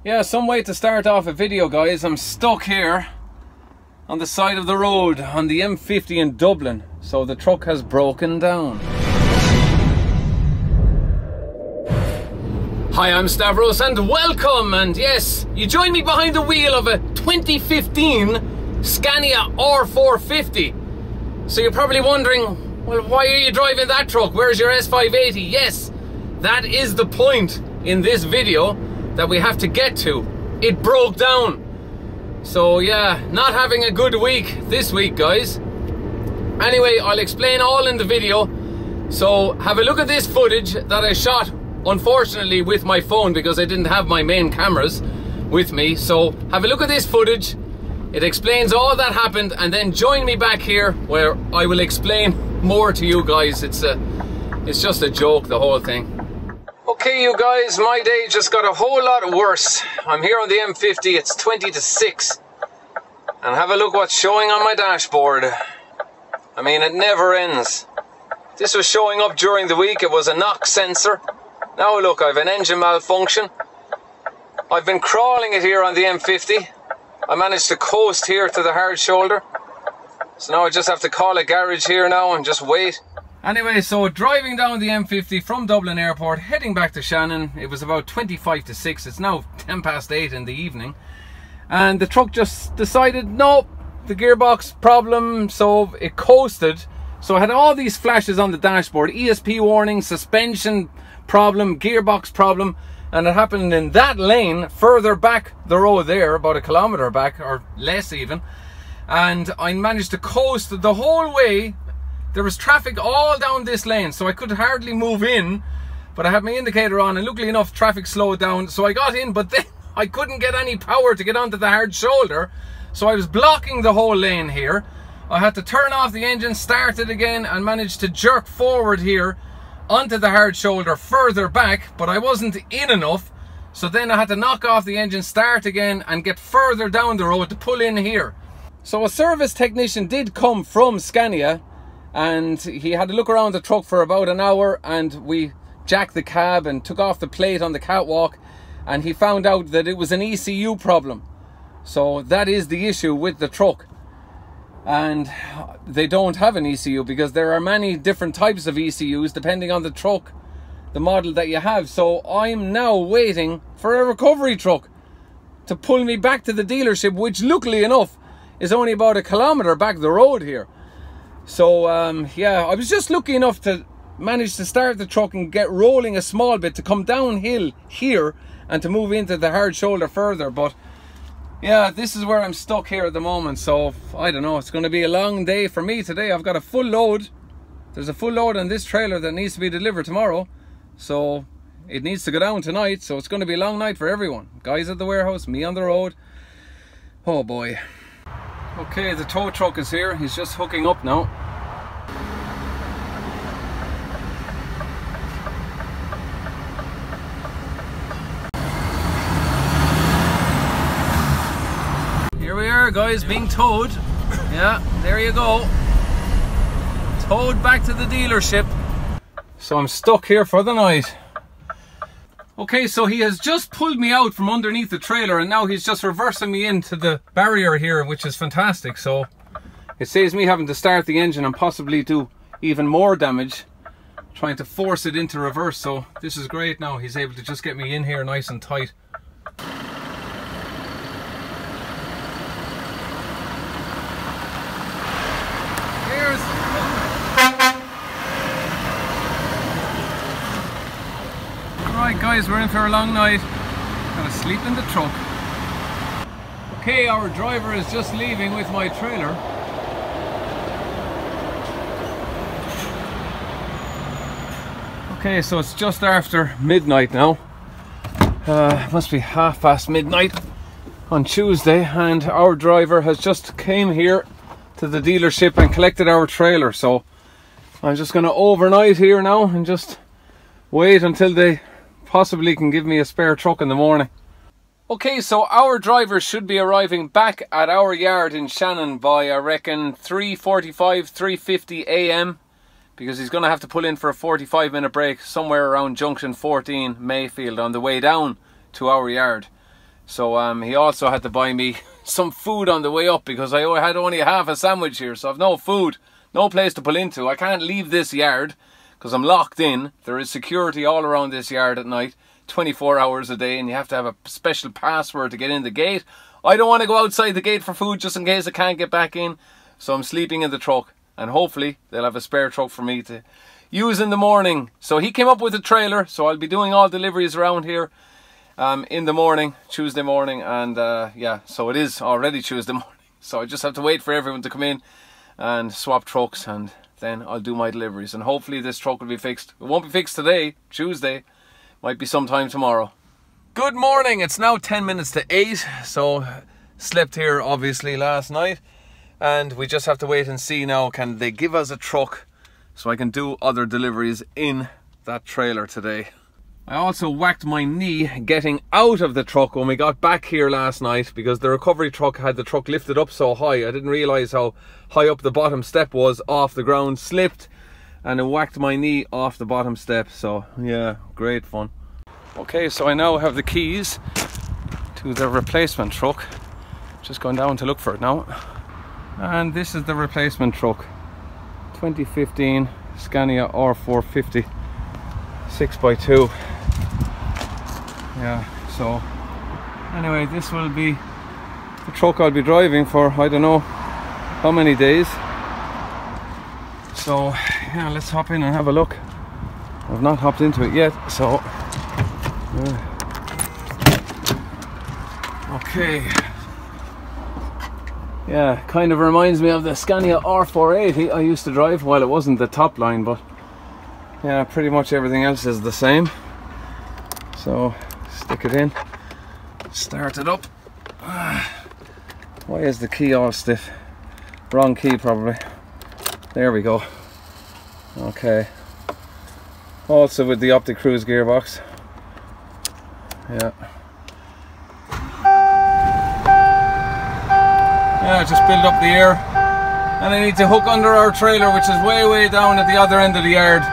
Yeah, some way to start off a video, guys. I'm stuck here on the side of the road on the M50 in Dublin. So the truck has broken down. Hi, I'm Stavros and welcome. And yes, you join me behind the wheel of a 2015 Scania R450. So you're probably wondering, well, why are you driving that truck? Where's your S580? Yes, that is the point in this video that we have to get to. It broke down. So yeah, not having a good week this week, guys. Anyway, I'll explain all in the video. So have a look at this footage that I shot, unfortunately, with my phone because I didn't have my main cameras with me. So have a look at this footage. It explains all that happened, and then join me back here where I will explain more to you guys. It's just a joke, the whole thing. Okay, you guys, my day just got a whole lot worse. I'm here on the M50, it's 20 to 6. And have a look what's showing on my dashboard. I mean, it never ends. This was showing up during the week, it was a knock sensor. Now look, I have an engine malfunction. I've been crawling it here on the M50. I managed to coast here to the hard shoulder. So now I just have to call a garage here now and just wait. Anyway, so driving down the M50 from Dublin Airport, heading back to Shannon. It was about 25 to 6. It's now 10 past 8 in the evening. And the truck just decided, no, the gearbox problem, so it coasted. So I had all these flashes on the dashboard. ESP warning, suspension problem, gearbox problem. And it happened in that lane, further back the road there, about a kilometre back, or less even. And I managed to coast the whole way. There was traffic all down this lane, so I could hardly move in, but I had my indicator on, and luckily enough traffic slowed down, so I got in, but then I couldn't get any power to get onto the hard shoulder, so I was blocking the whole lane here. I had to turn off the engine, start it again, and managed to jerk forward here onto the hard shoulder further back, but I wasn't in enough, so then I had to knock off the engine, start again, and get further down the road to pull in here. So a service technician did come from Scania, and he had to look around the truck for about an hour, and we jacked the cab and took off the plate on the catwalk, and he found out that it was an ECU problem. So that is the issue with the truck, and they don't have an ECU because there are many different types of ECUs depending on the truck, the model that you have. So I'm now waiting for a recovery truck to pull me back to the dealership, which luckily enough is only about a kilometre back the road here. So yeah, I was just lucky enough to manage to start the truck and get rolling a small bit to come downhill here and to move into the hard shoulder further. But yeah, this is where I'm stuck here at the moment. So I don't know, it's going to be a long day for me today. I've got a full load. There's a full load on this trailer that needs to be delivered tomorrow, so it needs to go down tonight. So it's going to be a long night for everyone. Guys at the warehouse, me on the road. Oh boy. Okay, the tow truck is here. He's just hooking up now. Here we are, guys, being towed. Yeah, there you go. Towed back to the dealership. So I'm stuck here for the night. Okay, so he has just pulled me out from underneath the trailer, and now he's just reversing me into the barrier here, which is fantastic. So it saves me having to start the engine and possibly do even more damage trying to force it into reverse. So this is great now. He's able to just get me in here nice and tight. Alright guys, we're in for a long night. Gonna sleep in the truck. Okay, our driver is just leaving with my trailer. Okay, so it's just after midnight now. Must be half-past midnight on Tuesday, and our driver has just came here to the dealership and collected our trailer. So I'm just gonna overnight here now and just wait until they possibly can give me a spare truck in the morning. Okay, so our driver should be arriving back at our yard in Shannon by, I reckon, 3:45, 3:50 AM, because he's going to have to pull in for a 45-minute break somewhere around junction 14 Mayfield on the way down to our yard. So he also had to buy me some food on the way up because I had only half a sandwich here, so I've no food, no place to pull into. I can't leave this yard because I'm locked in. There is security all around this yard at night, 24 hours a day, and you have to have a special password to get in the gate. I don't want to go outside the gate for food just in case I can't get back in, so I'm sleeping in the truck, and hopefully they'll have a spare truck for me to use in the morning. So he came up with a trailer, so I'll be doing all deliveries around here in the morning, Tuesday morning, and yeah, so it is already Tuesday morning, so I just have to wait for everyone to come in and swap trucks, and then I'll do my deliveries, and hopefully this truck will be fixed. It won't be fixed today, Tuesday, might be sometime tomorrow. Good morning, it's now 10 minutes to 8, so slept here obviously last night, and we just have to wait and see now, can they give us a truck so I can do other deliveries in that trailer today. I also whacked my knee getting out of the truck when we got back here last night because the recovery truck had the truck lifted up so high. I didn't realise how high up the bottom step was off the ground, slipped, and it whacked my knee off the bottom step. So yeah, great fun. Okay, so I now have the keys to the replacement truck. Just going down to look for it now. And this is the replacement truck. 2015 Scania R450 6x2. Yeah, so anyway, this will be the truck I'll be driving for I don't know how many days. So yeah, let's hop in and have a look. I've not hopped into it yet, so okay. Yeah, kind of reminds me of the Scania R480 I used to drive. Well, it wasn't the top line, but yeah, pretty much everything else is the same. So stick it in, start it up. Why is the key all stiff? Wrong key probably. There we go. Okay. Also with the Optic Cruise gearbox. Yeah. Yeah, just build up the air. And I need to hook under our trailer, which is way down at the other end of the yard.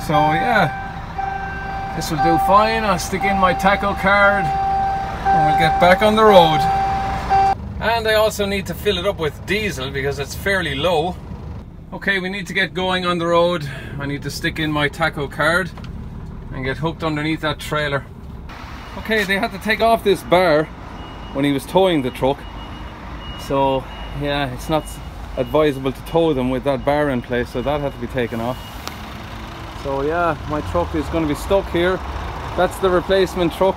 So yeah, this will do fine. I'll stick in my taco card and we'll get back on the road. And I also need to fill it up with diesel because it's fairly low. Okay, we need to get going on the road. I need to stick in my taco card and get hooked underneath that trailer. Okay, they had to take off this bar when he was towing the truck. So yeah, it's not advisable to tow them with that bar in place, so that had to be taken off. So yeah, my truck is going to be stuck here. That's the replacement truck.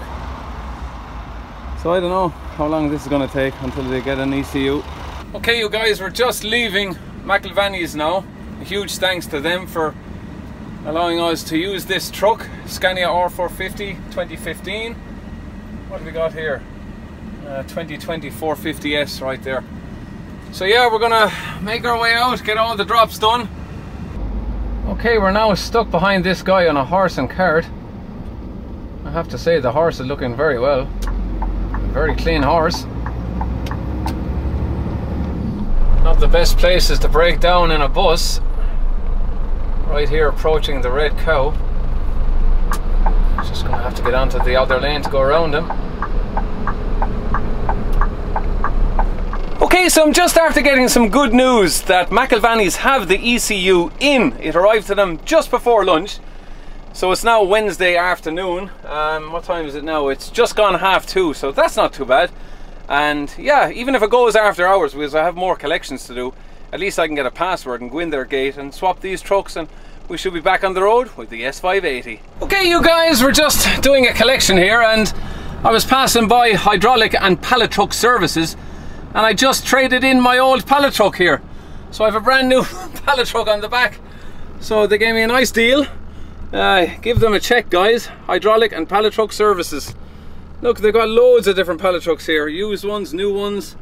So I don't know how long this is going to take until they get an ECU. Okay, you guys, we're just leaving McIlvanny's now. A huge thanks to them for allowing us to use this truck, Scania R450 2015. What have we got here? 2020 450S right there. So yeah, we're gonna make our way out, get all the drops done. Okay, we're now stuck behind this guy on a horse and cart. I have to say the horse is looking very well. A very clean horse. Not the best places to break down in a bus. Right here approaching the red cow. Just gonna have to get onto the other lane to go around him. Okay, so I'm just after getting some good news that McIlvanny's have the ECU in. It arrived to them just before lunch. So it's now Wednesday afternoon. What time is it now? It's just gone 2:30, so that's not too bad. And yeah, even if it goes after hours, because I have more collections to do, at least I can get a password and go in their gate and swap these trucks, and we should be back on the road with the S580. Okay, you guys, we're just doing a collection here, and I was passing by Hydraulic and Pallet Truck Services, and I just traded in my old pallet truck here. So I have a brand new pallet truck on the back. So they gave me a nice deal. Give them a check, guys. Hydraulic and Pallet Truck Services. Look, they've got loads of different pallet trucks here. Used ones, new ones.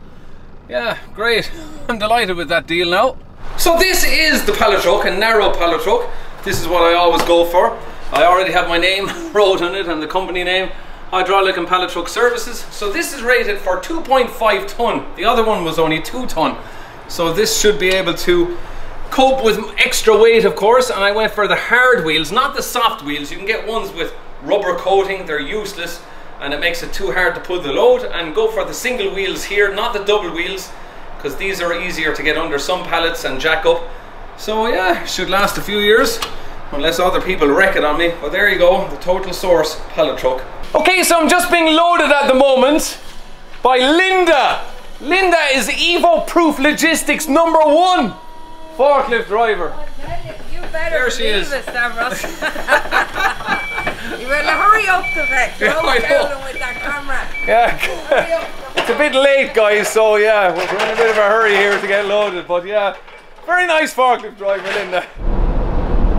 Yeah, great. I'm delighted with that deal now. So this is the pallet truck, a narrow pallet truck. This is what I always go for. I already have my name wrote on it and the company name. Hydraulic and Pallet Truck Services. So this is rated for 2.5 ton. The other one was only 2 ton. So this should be able to cope with extra weight, of course, and I went for the hard wheels, not the soft wheels. You can get ones with rubber coating, they're useless, and it makes it too hard to pull the load, and go for the single wheels here, not the double wheels, because these are easier to get under some pallets and jack up. So yeah, should last a few years, unless other people wreck it on me. But there you go, the Total Source pallet truck. Okay, so I'm just being loaded at the moment by Linda. Linda is Evo Proof Logistics #1 forklift driver. You better there she is. It, Stavros. You better hurry up to that. Go down with that camera. Yeah. It's a bit late, guys, so yeah, we're in a bit of a hurry here to get loaded, but yeah, very nice forklift driver, Linda.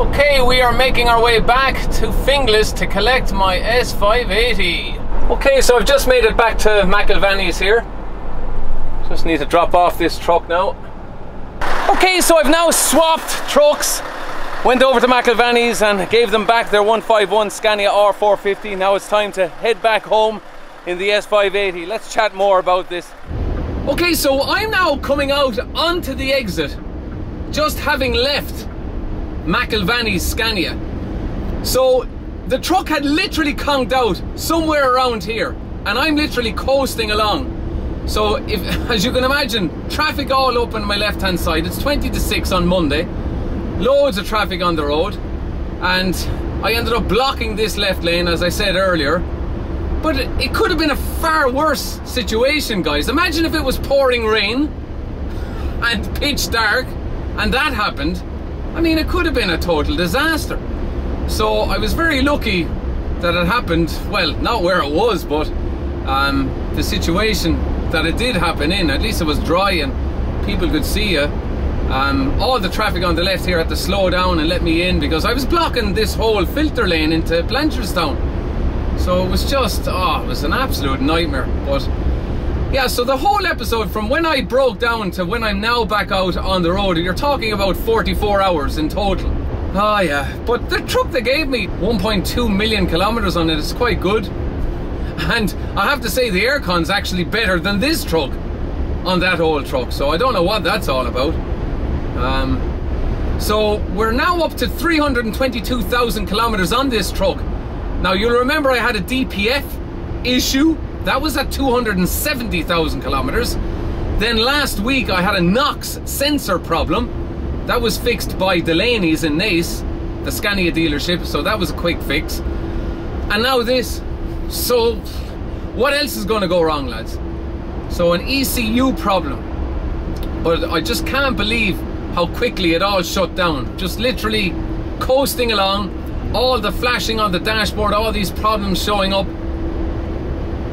Okay, we are making our way back to Finglas to collect my S580. Okay, so I've just made it back to McIlvanny's here. Just need to drop off this truck now. Okay, so I've now swapped trucks. Went over to McIlvanny's and gave them back their 151 Scania R450. Now it's time to head back home in the S580. Let's chat more about this. Okay, so I'm now coming out onto the exit, just having left McIlvanny's Scania. So the truck had literally conked out somewhere around here, and I'm literally coasting along. So if, as you can imagine, traffic all up on my left hand side. It's 20 to 6 on Monday, loads of traffic on the road, and I ended up blocking this left lane, as I said earlier. But it could have been a far worse situation, guys. Imagine if it was pouring rain and pitch dark and that happened. I mean, it could have been a total disaster. So I was very lucky that it happened, well, not where it was, but the situation that it did happen in. At least it was dry and people could see you. All the traffic on the left here had to slow down and let me in because I was blocking this whole filter lane into Blanchardstown. So it was just, oh, it was an absolute nightmare. But yeah, so the whole episode from when I broke down to when I'm now back out on the road, you're talking about 44 hours in total. Oh yeah, but the truck they gave me, 1.2 million kilometers on it, is quite good. And I have to say the aircon's actually better than this truck on that old truck. So I don't know what that's all about. So we're now up to 322,000 kilometers on this truck. Now you'll remember I had a DPF issue. That was at 270,000 kilometers. Then last week I had a NOx sensor problem. That was fixed by Delaney's in Naas, the Scania dealership, so that was a quick fix. And now this. So what else is going to go wrong, lads? So an ECU problem. But I just can't believe how quickly it all shut down. Just literally coasting along, all the flashing on the dashboard, all these problems showing up.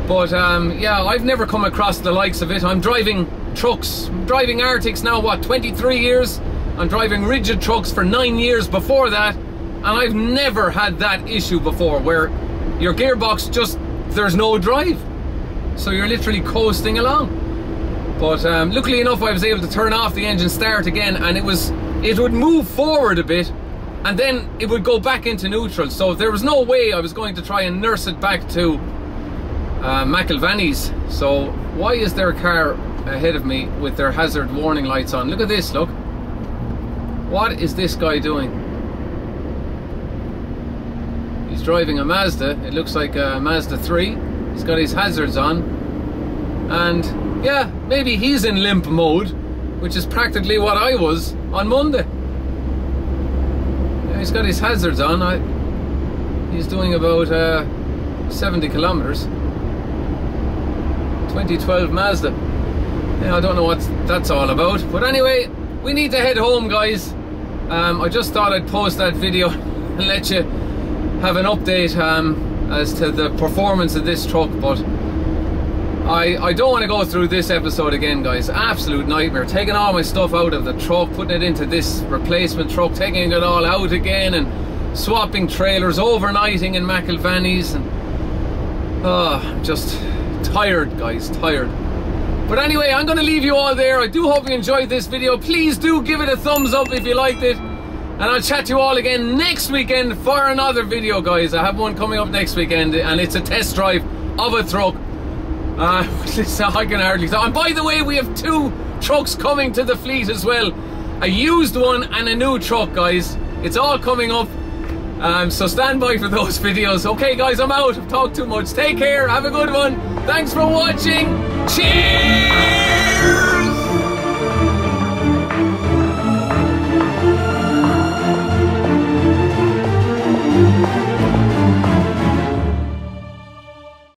But yeah, I've never come across the likes of it. I'm driving trucks, I'm driving Arctics now, what, 23 years? I'm driving rigid trucks for 9 years before that, and I've never had that issue before where your gearbox just, there's no drive. So you're literally coasting along. But luckily enough I was able to turn off the engine, start again, and it would move forward a bit and then it would go back into neutral. So there was no way I was going to try and nurse it back to McIlvanny's. So why is there a car ahead of me with their hazard warning lights on? Look at this, look. What is this guy doing? He's driving a Mazda. It looks like a Mazda 3. He's got his hazards on. And yeah, maybe he's in limp mode, which is practically what I was on Monday. Yeah, he's got his hazards on. He's doing about 70 kilometers. 2012 Mazda. Yeah, I don't know what that's all about. But anyway, we need to head home, guys. I just thought I'd post that video and let you have an update as to the performance of this truck. But I don't want to go through this episode again, guys. Absolute nightmare. Taking all my stuff out of the truck, putting it into this replacement truck, taking it all out again, and swapping trailers, overnighting in McIlvanny's, and I'm just tired, guys, tired. But anyway, I'm going to leave you all there. I do hope you enjoyed this video. Please do give it a thumbs up if you liked it. And I'll chat to you all again next weekend for another video, guys. I have one coming up next weekend, and it's a test drive of a truck. I can hardly talk. And by the way, we have 2 trucks coming to the fleet as well. A used one and a new truck, guys. It's all coming up. So stand by for those videos. Okay guys, I'm out. I've talked too much. Take care, have a good one. Thanks for watching. Cheers!